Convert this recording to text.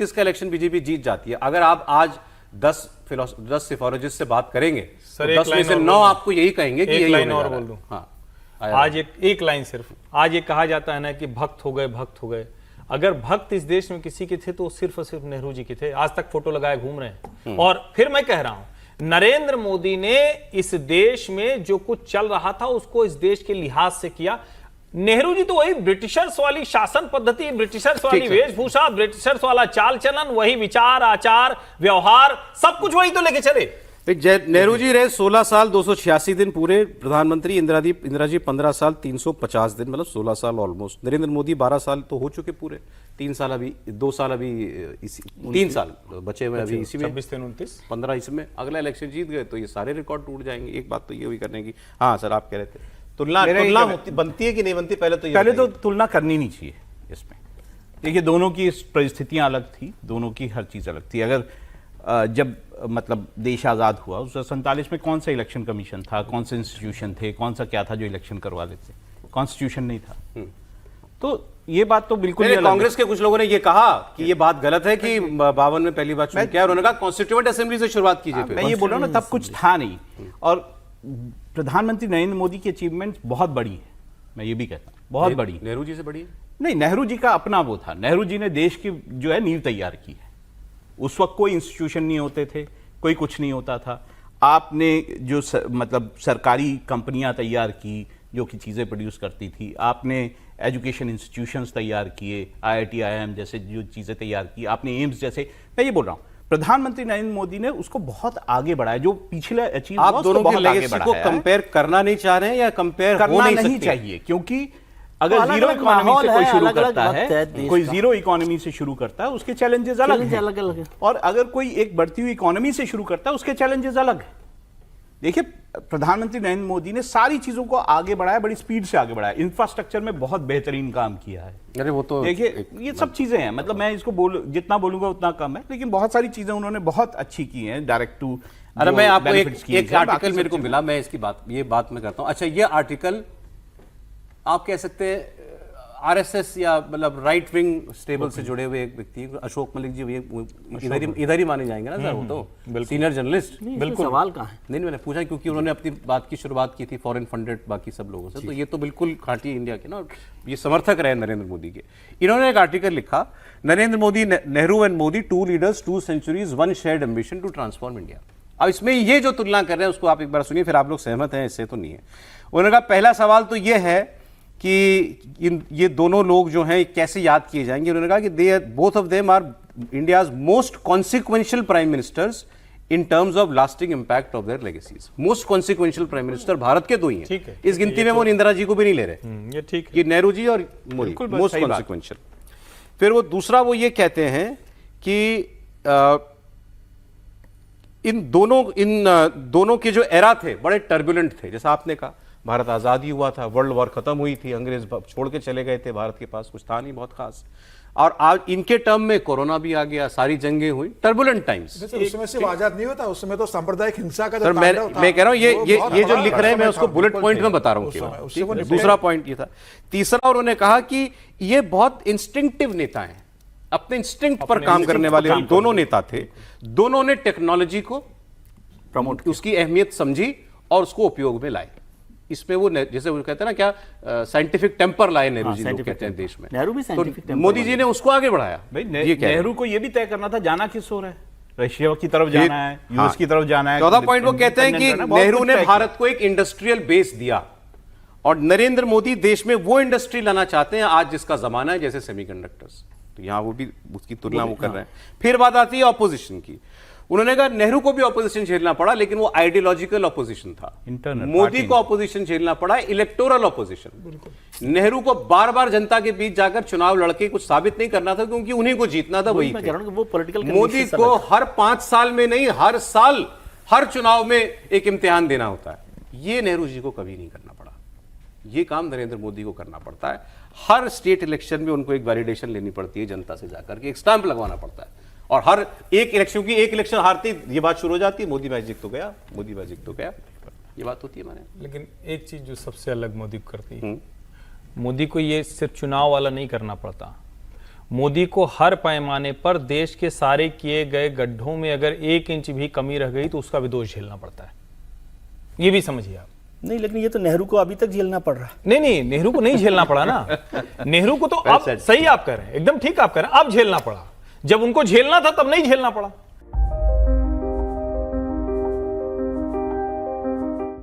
2029 का election BJP जीत जाती है। अगर आप आज 10 सिफोलॉजिस्ट से बात करेंगे सर, तो एक 10 में लाइन से और 9 आपको यही कहेंगे कि एक यही लाइन होने और जा रहा बोल है। दूं। हाँ, आज एक लाइन सिर्फ, आज ये कहा जाता है ना कि भक्त हो गए। अगर भक्त इस देश में किसी के थे तो सिर्फ और सिर्फ नेहरू जी के थे। आज तक फोटो लगाए घूम रहे हैं। और फिर मैं कह रहा हूं, नरेंद्र मोदी ने इस देश में जो कुछ चल रहा था उसको इस देश के लिहाज से किया। नेहरू जी तो वही ब्रिटिशर्स वाली शासन पद्धति, ब्रिटिशर्स वाली वेशभूषा, ब्रिटिशर्स वाला चाल चलन, वही विचार, आचार, व्यवहार, सब कुछ वही तो लेके चले। नेहरू जी रहे 16 साल 286 दिन पूरे प्रधानमंत्री, इंदिरा जी 15 साल 350 दिन, मतलब 16 साल ऑलमोस्ट। नरेंद्र मोदी 12 साल तो हो चुके पूरे, 3 साल अभी, 2 साल अभी, 3 साल बचे हुए अभी इसी में, 26-29 15 इसमें। अगला इलेक्शन जीत गए तो ये सारे रिकॉर्ड टूट जाएंगे। एक बात तो ये भी करने की। हाँ सर, आप कह रहे थे तुलना बनती है कि नहीं बनती? पहले तो तुलना करनी नहीं चाहिए इसमें। देखिए, दोनों की परिस्थितियां अलग थी, दोनों की हर चीज अलग थी। अगर जब मतलब देश आज़ाद हुआ 1947 में कौन सा इलेक्शन कमीशन था, कौन से इंस्टीट्यूशन थे, कौन सा क्या था जो इलेक्शन करवा लेते? कॉन्स्टिट्यूशन नहीं था। तो ये बात तो बिल्कुल कांग्रेस के कुछ लोगों ने ये कहा कि ये बात गलत है कि 52 में पहली बार चुनाव किया, उन्होंने कहा कॉन्स्टिट्यूएंट असेंबली से शुरुआत कीजिए। मैं ये बोल रहा हूं ना, तब कुछ था नहीं। और प्रधानमंत्री नरेंद्र मोदी की अचीवमेंट बहुत बड़ी है, मैं ये भी कहता हूं, बहुत बड़ी। नेहरू जी से बड़ी नहीं, नेहरू जी का अपना वो था। नेहरू जी ने देश की जो है नींव तैयार की है। उस वक्त कोई इंस्टीट्यूशन नहीं होते थे, कोई कुछ नहीं होता था। आपने जो मतलब सरकारी कंपनियां तैयार की जो कि चीज़ें प्रोड्यूस करती थी, आपने एजुकेशन इंस्टीट्यूशंस तैयार किए, IIT IIM जैसे जो चीज़ें तैयार की, आपने एम्स जैसे। मैं ये बोल रहा हूँ, प्रधानमंत्री नरेंद्र मोदी ने उसको बहुत आगे बढ़ाया। जो पिछले अचीव हुआ, आप दोनों के लेगेसी को कंपेयर करना नहीं चाह रहे हैं या कंपेयर करना नहीं चाहिए? क्योंकि अगर जीरो इकोनॉमी से कोई शुरू करता है, कोई जीरो इकोनॉमी से शुरू करता है, उसके चैलेंजेस अलग हैं। और अगर कोई एक बढ़ती हुई इकोनॉमी से शुरू करता है, उसके चैलेंजेस अलग हैं। देखिए, प्रधानमंत्री नरेंद्र मोदी ने सारी चीजों को आगे बढ़ाया, बड़ी स्पीड से आगे बढ़ाया। इंफ्रास्ट्रक्चर में बहुत बेहतरीन काम किया है। अरे वो तो देखिए, ये सब चीजें हैं, मतलब मैं इसको जितना बोलूंगा उतना कम है, लेकिन बहुत सारी चीजें उन्होंने बहुत अच्छी की हैं। डायरेक्ट टू, अरे मैं आपको एक आर्टिकल मेरे को मिला, मैं इसकी बात मैं करता हूं। अच्छा, ये आर्टिकल आप कह सकते हैं RSS या मतलब राइट विंग स्टेबल से जुड़े हुए एक व्यक्ति, अशोक मलिक जी, इधर ही माने जाएंगे ना सर, वो तो सीनियर जर्नलिस्ट। बिल्कुल, सवाल कहाँ है? नहीं, मैंने पूछा क्योंकि उन्होंने अपनी बात की शुरुआत की थी फॉरेन फंडेड बाकी सब लोगों से, तो ये तो बिल्कुल खाटी इंडिया के ना, ये समर्थक रहे नरेंद्र मोदी के। इन्होंने एक आर्टिकल लिखा, Narendra Modi, Nehru and Modi, 2 leaders 2 centuries 1 shared ambition to transform India. अब इसमें ये जो तुलना कर रहे हैं उसको आप एक बार सुनिए, फिर आप लोग सहमत हैं इससे तो नहीं है। उन्होंने कहा पहला सवाल तो ये है कि ये दोनों लोग जो हैं कैसे याद किए जाएंगे। उन्होंने कहा कि both of them are India's most consequential prime ministers in terms of lasting impact of their legacies. Most consequential prime minister Bharat के 2 ही हैं। इस गिनती में वो इंदिरा जी को भी नहीं ले रहे, ये ठीक है, ये नेहरू जी और मोदी मोस्ट कॉन्सिक्वेंशियल। फिर वो दूसरा वो ये कहते हैं कि इन दोनों के जो एरा थे बड़े टर्बुलेंट थे। जैसा आपने कहा, भारत आज़ादी हुआ था, वर्ल्ड वॉर खत्म हुई थी, अंग्रेज छोड़ के चले गए थे, भारत के पास कुछ था नहीं बहुत खास, और आज इनके टर्म में कोरोना भी आ गया, सारी जंगें हुई, टर्बुलेंट टाइम्स। उस समय सिर्फ आजाद नहीं होता, उस समय तो सांप्रदायिक हिंसा का सर मैं कह रहा हूं ये जो लिख रहे हैं मैं उसको बुलेट पॉइंट में बता रहा हूं। दूसरा पॉइंट ये था। तीसरा उन्होंने कहा कि ये बहुत इंस्टिंक्टिव नेता हैं, अपने इंस्टिंक्ट पर काम करने वाले दोनों नेता थे। दोनों ने टेक्नोलॉजी को प्रमोट, उसकी अहमियत समझी और उसको उपयोग में लाए। इसमें वो जैसे वो कहते हैं ना, क्या साइंटिफिक टेम्पर लाए नेहरू जी, लोग कहते हैं देश में। नेहरू भी साइंटिफिक टेम्पर, मोदी जी ने उसको आगे बढ़ाया। नेहरू को ये भी तय करना था जाना किस ओर है, रशिया की तरफ जाना है, यूएस की तरफ जाना है। चौथा पॉइंट वो कहते हैं कि नेहरू ने भारत को एक इंडस्ट्रियल बेस दिया और नरेंद्र मोदी देश में वो इंडस्ट्री लाना चाहते हैं आज जिसका जमाना है, जैसे सेमीकंडक्टर्स। तो यहां वो भी उसकी तुलना वो कर रहे हैं। फिर बात आती है ऑपोजिशन की। उन्होंने कहा नेहरू को भी ऑपोजिशन झेलना पड़ा, लेकिन वो आइडियोलॉजिकल ऑपोजिशन था। मोदी को ऑपोजिशन झेलना पड़ा, इलेक्टोरल ऑपोजिशन। नेहरू को बार बार जनता के बीच जाकर चुनाव लड़के कुछ साबित नहीं करना था, क्योंकि उन्हीं को जीतना था, वही थे। मोदी को हर 5 साल में नहीं, हर साल हर चुनाव में एक इम्तिहान देना होता है। ये नेहरू जी को कभी नहीं करना पड़ा, ये काम नरेंद्र मोदी को करना पड़ता है। हर स्टेट इलेक्शन में उनको एक वैलिडेशन लेनी पड़ती है जनता से जाकर के, एक स्टैंप लगवाना पड़ता है, और हर एक इलेक्शन हारती ये बात शुरू हो जाती है, मोदी मैजिक तो गया, मोदी मैजिक तो गया, ये बात होती है माने। लेकिन एक चीज जो सबसे अलग मोदी को करती है, मोदी को ये सिर्फ चुनाव वाला नहीं करना पड़ता। मोदी को हर पैमाने पर देश के सारे किए गए गड्ढों में अगर 1 इंच भी कमी रह गई तो उसका भी दोष झेलना पड़ता है, ये भी समझिए आप। नहीं, लेकिन ये तो नेहरू को अभी तक झेलना पड़ रहा है। नहीं, नेहरू को नहीं झेलना पड़ा ना। नेहरू को तो अब सही आप कह रहे हैं, एकदम ठीक आप कह रहे हैं, अब झेलना पड़ा। जब उनको झेलना था तब नहीं झेलना पड़ा।